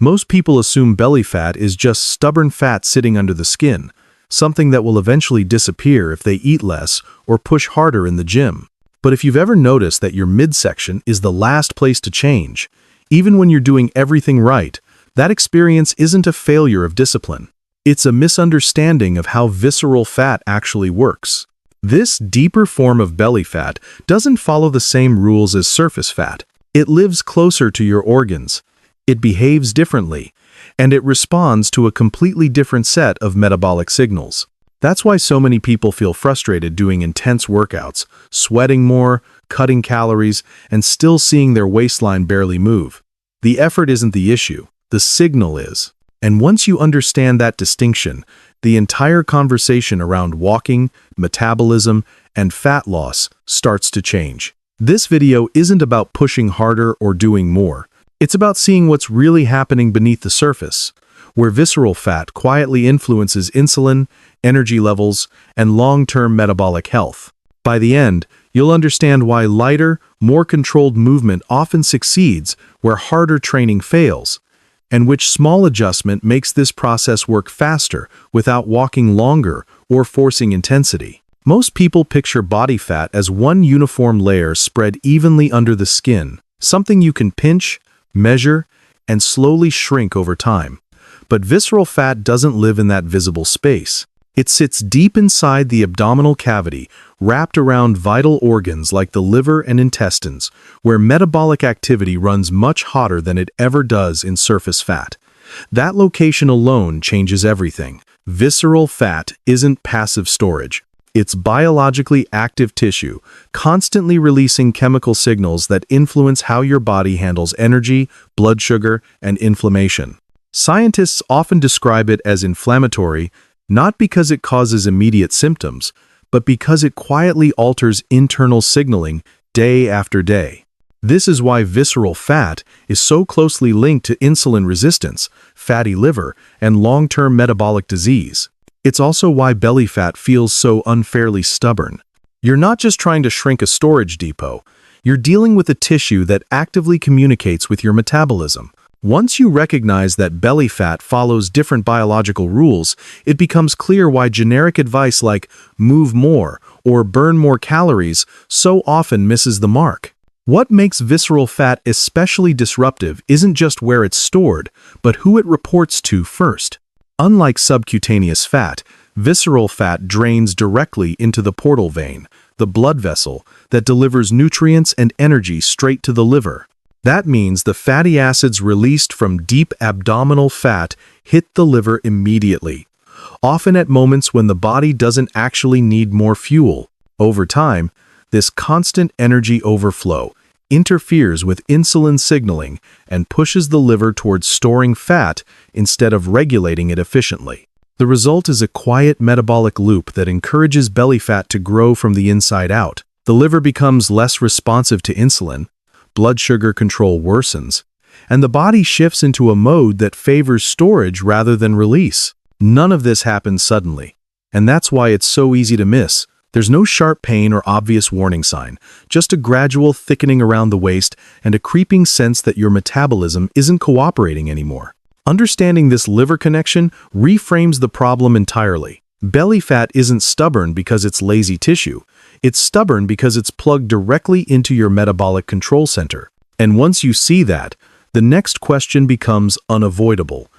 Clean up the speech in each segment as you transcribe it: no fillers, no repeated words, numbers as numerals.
Most people assume belly fat is just stubborn fat sitting under the skin, something that will eventually disappear if they eat less or push harder in the gym. But if you've ever noticed that your midsection is the last place to change, even when you're doing everything right, that experience isn't a failure of discipline. It's a misunderstanding of how visceral fat actually works. This deeper form of belly fat doesn't follow the same rules as surface fat. It lives closer to your organs. It behaves differently, and it responds to a completely different set of metabolic signals. That's why so many people feel frustrated doing intense workouts, sweating more, cutting calories, and still seeing their waistline barely move. The effort isn't the issue, the signal is. And once you understand that distinction, the entire conversation around walking, metabolism, and fat loss starts to change. This video isn't about pushing harder or doing more. It's about seeing what's really happening beneath the surface, where visceral fat quietly influences insulin, energy levels, and long-term metabolic health. By the end, you'll understand why lighter, more controlled movement often succeeds where harder training fails, and which small adjustment makes this process work faster without walking longer or forcing intensity. Most people picture body fat as one uniform layer spread evenly under the skin, something you can pinch, measure, and slowly shrink over time. But visceral fat doesn't live in that visible space. It sits deep inside the abdominal cavity, wrapped around vital organs like the liver and intestines, where metabolic activity runs much hotter than it ever does in surface fat. That location alone changes everything. Visceral fat isn't passive storage. It's biologically active tissue, constantly releasing chemical signals that influence how your body handles energy, blood sugar, and inflammation. Scientists often describe it as inflammatory, not because it causes immediate symptoms, but because it quietly alters internal signaling day after day. This is why visceral fat is so closely linked to insulin resistance, fatty liver, and long-term metabolic disease. It's also why belly fat feels so unfairly stubborn. You're not just trying to shrink a storage depot, you're dealing with a tissue that actively communicates with your metabolism. Once you recognize that belly fat follows different biological rules, it becomes clear why generic advice like move more or burn more calories so often misses the mark. What makes visceral fat especially disruptive isn't just where it's stored, but who it reports to first. Unlike subcutaneous fat, visceral fat drains directly into the portal vein, the blood vessel that delivers nutrients and energy straight to the liver. That means the fatty acids released from deep abdominal fat hit the liver immediately, often at moments when the body doesn't actually need more fuel. Over time, this constant energy overflow interferes with insulin signaling and pushes the liver towards storing fat instead of regulating it efficiently. The result is a quiet metabolic loop that encourages belly fat to grow from the inside out. The liver becomes less responsive to insulin, blood sugar control worsens, and the body shifts into a mode that favors storage rather than release. None of this happens suddenly, and that's why it's so easy to miss. There's no sharp pain or obvious warning sign, just a gradual thickening around the waist and a creeping sense that your metabolism isn't cooperating anymore. Understanding this liver connection reframes the problem entirely. Belly fat isn't stubborn because it's lazy tissue. It's stubborn because it's plugged directly into your metabolic control center. And once you see that, the next question becomes unavoidable.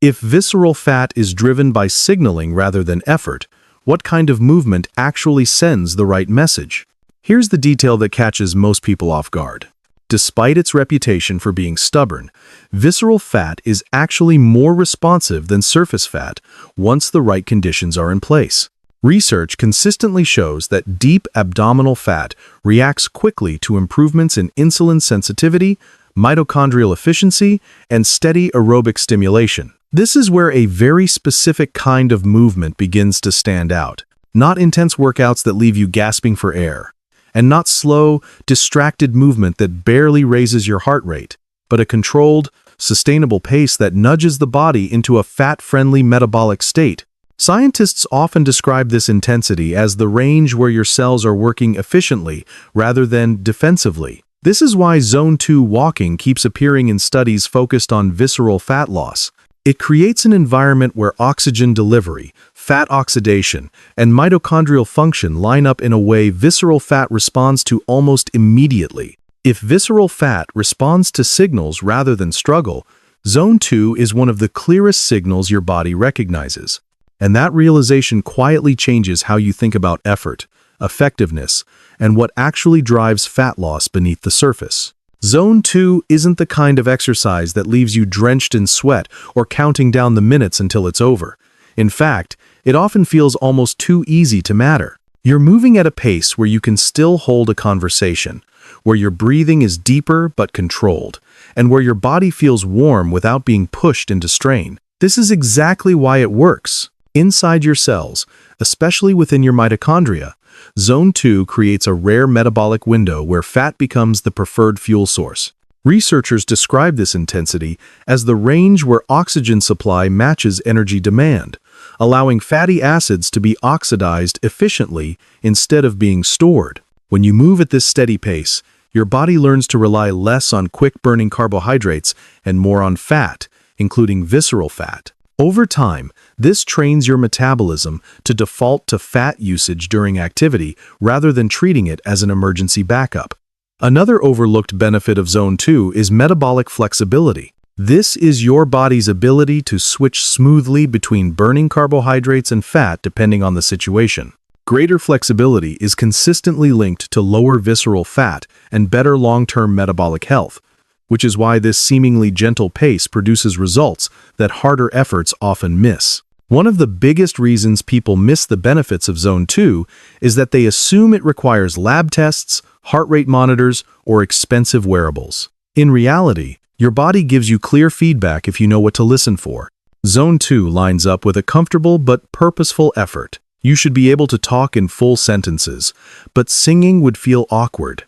If visceral fat is driven by signaling rather than effort, what kind of movement actually sends the right message? Here's the detail that catches most people off guard. Despite its reputation for being stubborn, visceral fat is actually more responsive than surface fat once the right conditions are in place. Research consistently shows that deep abdominal fat reacts quickly to improvements in insulin sensitivity, mitochondrial efficiency, and steady aerobic stimulation. This is where a very specific kind of movement begins to stand out. Not intense workouts that leave you gasping for air, and not slow, distracted movement that barely raises your heart rate, but a controlled, sustainable pace that nudges the body into a fat-friendly metabolic state. Scientists often describe this intensity as the range where your cells are working efficiently rather than defensively. This is why Zone 2 walking keeps appearing in studies focused on visceral fat loss. It creates an environment where oxygen delivery, fat oxidation, and mitochondrial function line up in a way visceral fat responds to almost immediately. If visceral fat responds to signals rather than struggle, Zone 2 is one of the clearest signals your body recognizes. And that realization quietly changes how you think about effort, effectiveness, and what actually drives fat loss beneath the surface. Zone 2 isn't the kind of exercise that leaves you drenched in sweat or counting down the minutes until it's over. In fact, it often feels almost too easy to matter. You're moving at a pace where you can still hold a conversation, where your breathing is deeper but controlled, and where your body feels warm without being pushed into strain. This is exactly why it works. Inside your cells, especially within your mitochondria, Zone 2 creates a rare metabolic window where fat becomes the preferred fuel source. Researchers describe this intensity as the range where oxygen supply matches energy demand, allowing fatty acids to be oxidized efficiently instead of being stored. When you move at this steady pace, your body learns to rely less on quick-burning carbohydrates and more on fat, including visceral fat. Over time, this trains your metabolism to default to fat usage during activity rather than treating it as an emergency backup. Another overlooked benefit of Zone 2 is metabolic flexibility. This is your body's ability to switch smoothly between burning carbohydrates and fat depending on the situation. Greater flexibility is consistently linked to lower visceral fat and better long-term metabolic health, which is why this seemingly gentle pace produces results that harder efforts often miss. One of the biggest reasons people miss the benefits of Zone 2 is that they assume it requires lab tests, heart rate monitors, or expensive wearables. In reality, your body gives you clear feedback if you know what to listen for. Zone 2 lines up with a comfortable but purposeful effort. You should be able to talk in full sentences, but singing would feel awkward.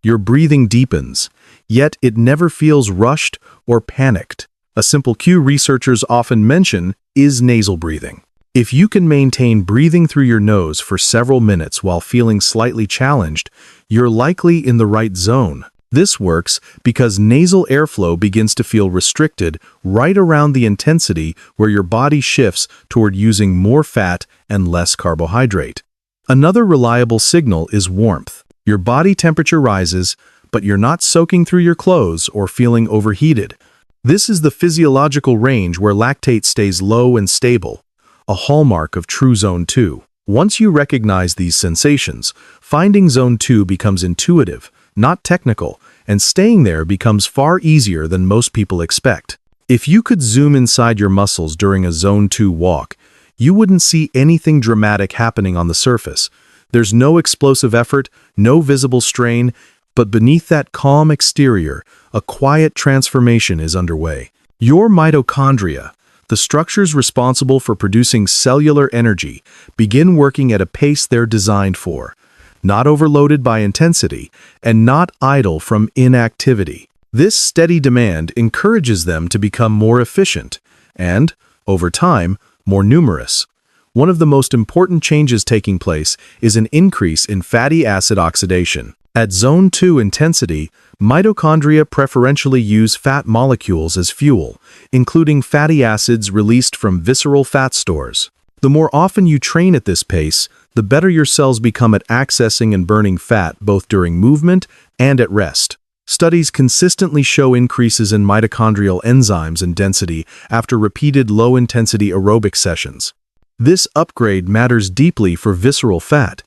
Your breathing deepens, yet it never feels rushed or panicked. A simple cue researchers often mention is nasal breathing. If you can maintain breathing through your nose for several minutes while feeling slightly challenged, you're likely in the right zone. This works because nasal airflow begins to feel restricted right around the intensity where your body shifts toward using more fat and less carbohydrate. Another reliable signal is warmth. Your body temperature rises, but you're not soaking through your clothes or feeling overheated. This is the physiological range where lactate stays low and stable, a hallmark of true Zone 2. Once you recognize these sensations, finding Zone 2 becomes intuitive, not technical, and staying there becomes far easier than most people expect. If you could zoom inside your muscles during a Zone 2 walk, you wouldn't see anything dramatic happening on the surface. There's no explosive effort, no visible strain, but beneath that calm exterior, a quiet transformation is underway. Your mitochondria, the structures responsible for producing cellular energy, begin working at a pace they're designed for, not overloaded by intensity and not idle from inactivity. This steady demand encourages them to become more efficient and, over time, more numerous. One of the most important changes taking place is an increase in fatty acid oxidation. At Zone 2 intensity, mitochondria preferentially use fat molecules as fuel, including fatty acids released from visceral fat stores. The more often you train at this pace, the better your cells become at accessing and burning fat both during movement and at rest. Studies consistently show increases in mitochondrial enzymes and density after repeated low-intensity aerobic sessions. This upgrade matters deeply for visceral fat,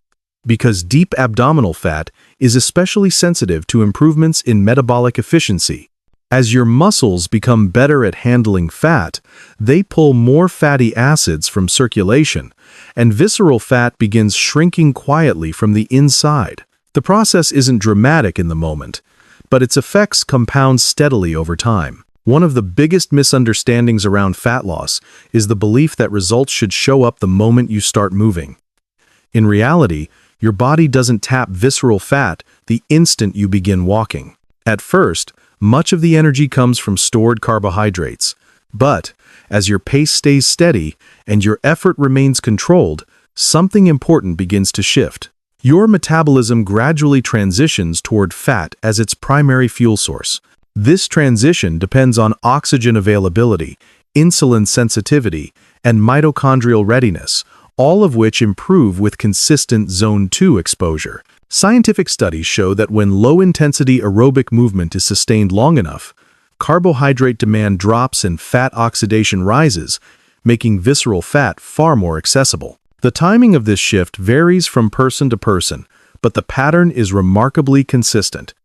because deep abdominal fat is especially sensitive to improvements in metabolic efficiency. As your muscles become better at handling fat, they pull more fatty acids from circulation, and visceral fat begins shrinking quietly from the inside. The process isn't dramatic in the moment, but its effects compound steadily over time. One of the biggest misunderstandings around fat loss is the belief that results should show up the moment you start moving. In reality, your body doesn't tap visceral fat the instant you begin walking. At first, much of the energy comes from stored carbohydrates, but as your pace stays steady and your effort remains controlled, something important begins to shift. Your metabolism gradually transitions toward fat as its primary fuel source. This transition depends on oxygen availability, insulin sensitivity, and mitochondrial readiness, all of which improve with consistent zone 2 exposure. Scientific studies show that when low-intensity aerobic movement is sustained long enough, carbohydrate demand drops and fat oxidation rises, making visceral fat far more accessible. The timing of this shift varies from person to person, but the pattern is remarkably consistent.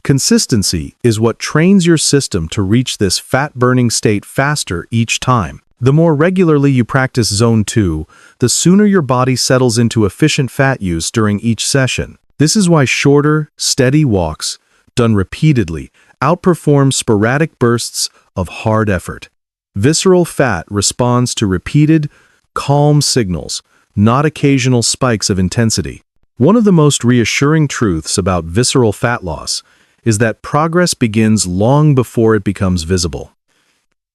Consistency is what trains your system to reach this fat-burning state faster each time. The more regularly you practice Zone 2, the sooner your body settles into efficient fat use during each session. This is why shorter, steady walks, done repeatedly, outperform sporadic bursts of hard effort. Visceral fat responds to repeated, calm signals, not occasional spikes of intensity. One of the most reassuring truths about visceral fat loss is that progress begins long before it becomes visible.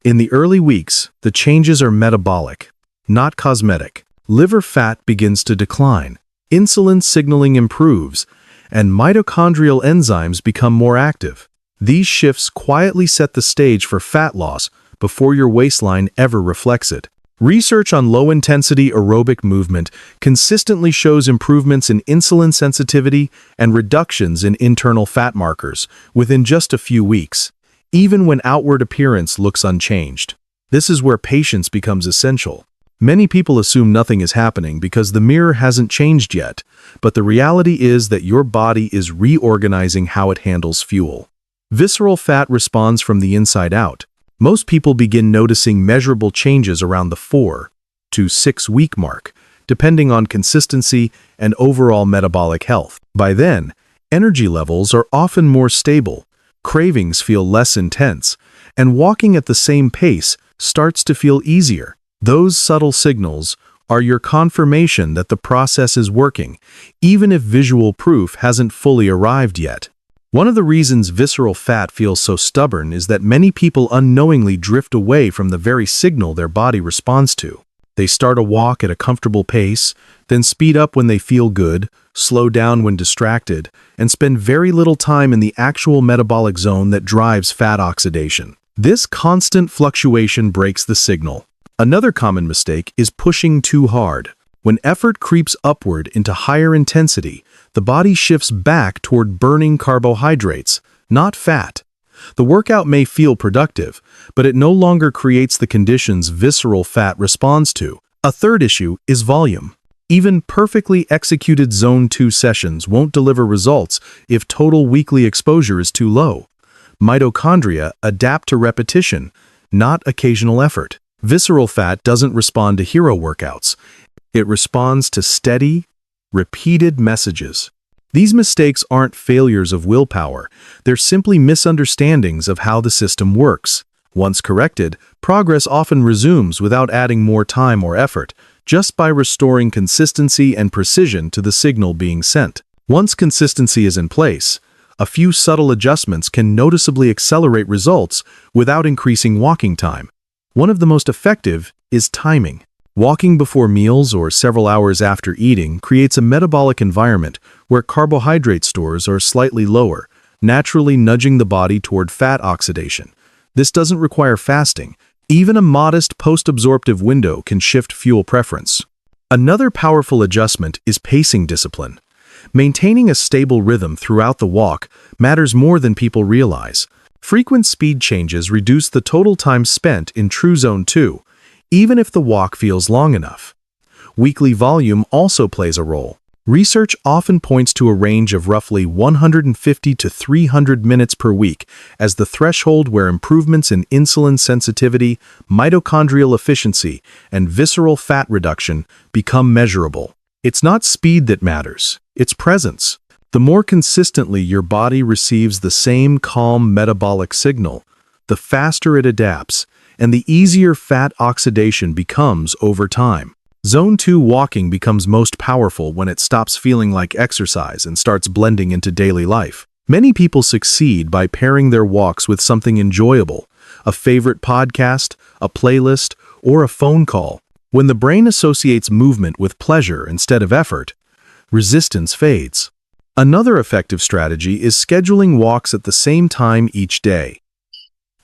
In the early weeks, the changes are metabolic, not cosmetic. Liver fat begins to decline, insulin signaling improves, and mitochondrial enzymes become more active. These shifts quietly set the stage for fat loss before your waistline ever reflects it. Research on low-intensity aerobic movement consistently shows improvements in insulin sensitivity and reductions in internal fat markers within just a few weeks, even when outward appearance looks unchanged. This is where patience becomes essential. Many people assume nothing is happening because the mirror hasn't changed yet, but the reality is that your body is reorganizing how it handles fuel. Visceral fat responds from the inside out. Most people begin noticing measurable changes around the 4 to 6 week mark, depending on consistency and overall metabolic health. By then, energy levels are often more stable, cravings feel less intense, and walking at the same pace starts to feel easier. Those subtle signals are your confirmation that the process is working, even if visual proof hasn't fully arrived yet. One of the reasons visceral fat feels so stubborn is that many people unknowingly drift away from the very signal their body responds to. They start a walk at a comfortable pace, then speed up when they feel good, slow down when distracted, and spend very little time in the actual metabolic zone that drives fat oxidation. This constant fluctuation breaks the signal. Another common mistake is pushing too hard. When effort creeps upward into higher intensity, the body shifts back toward burning carbohydrates, not fat. The workout may feel productive, but it no longer creates the conditions visceral fat responds to. A third issue is volume. Even perfectly executed Zone 2 sessions won't deliver results if total weekly exposure is too low. Mitochondria adapt to repetition, not occasional effort. Visceral fat doesn't respond to hero workouts. It responds to steady, repeated messages. These mistakes aren't failures of willpower, they're simply misunderstandings of how the system works. Once corrected, progress often resumes without adding more time or effort, just by restoring consistency and precision to the signal being sent. Once consistency is in place, a few subtle adjustments can noticeably accelerate results without increasing walking time. One of the most effective is timing. Walking before meals or several hours after eating creates a metabolic environment where carbohydrate stores are slightly lower, naturally nudging the body toward fat oxidation. This doesn't require fasting. Even a modest post-absorptive window can shift fuel preference. Another powerful adjustment is pacing discipline. Maintaining a stable rhythm throughout the walk matters more than people realize. Frequent speed changes reduce the total time spent in true Zone 2, even if the walk feels long enough. Weekly volume also plays a role. Research often points to a range of roughly 150 to 300 minutes per week as the threshold where improvements in insulin sensitivity, mitochondrial efficiency, and visceral fat reduction become measurable. It's not speed that matters, it's presence. The more consistently your body receives the same calm metabolic signal, the faster it adapts, and the easier fat oxidation becomes over time. Zone 2 walking becomes most powerful when it stops feeling like exercise and starts blending into daily life. Many people succeed by pairing their walks with something enjoyable, a favorite podcast, a playlist, or a phone call. When the brain associates movement with pleasure instead of effort, resistance fades. Another effective strategy is scheduling walks at the same time each day.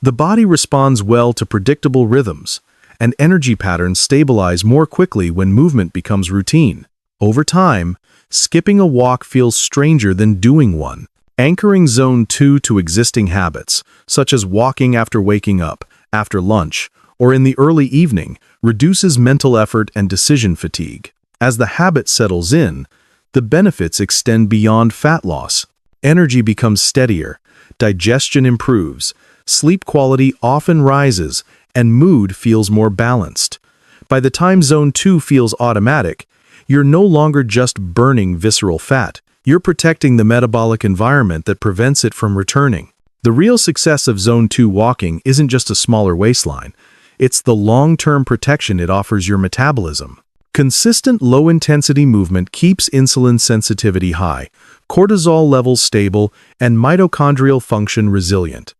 The body responds well to predictable rhythms, and energy patterns stabilize more quickly when movement becomes routine. Over time, skipping a walk feels stranger than doing one. Anchoring Zone 2 to existing habits, such as walking after waking up, after lunch, or in the early evening, reduces mental effort and decision fatigue. As the habit settles in, the benefits extend beyond fat loss. Energy becomes steadier, digestion improves, sleep quality often rises, and mood feels more balanced. By the time Zone 2 feels automatic, you're no longer just burning visceral fat. You're protecting the metabolic environment that prevents it from returning. The real success of Zone 2 walking isn't just a smaller waistline. It's the long-term protection it offers your metabolism. Consistent low-intensity movement keeps insulin sensitivity high, cortisol levels stable, and mitochondrial function resilient.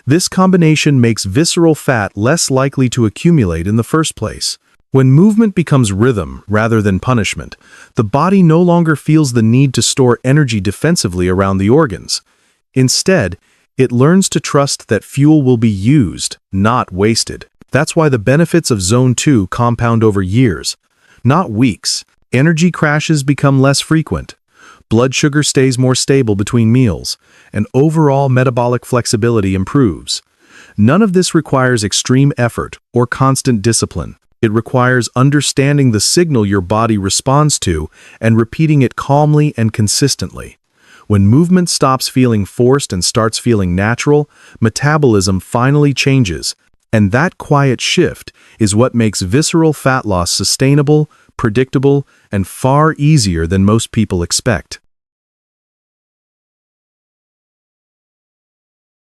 This combination makes visceral fat less likely to accumulate in the first place. When movement becomes rhythm rather than punishment, the body no longer feels the need to store energy defensively around the organs. Instead, it learns to trust that fuel will be used, not wasted. That's why the benefits of Zone 2 compound over years, not weeks. Energy crashes become less frequent. Blood sugar stays more stable between meals, and overall metabolic flexibility improves. None of this requires extreme effort or constant discipline. It requires understanding the signal your body responds to and repeating it calmly and consistently. When movement stops feeling forced and starts feeling natural, metabolism finally changes, and that quiet shift is what makes visceral fat loss sustainable, predictable, and far easier than most people expect.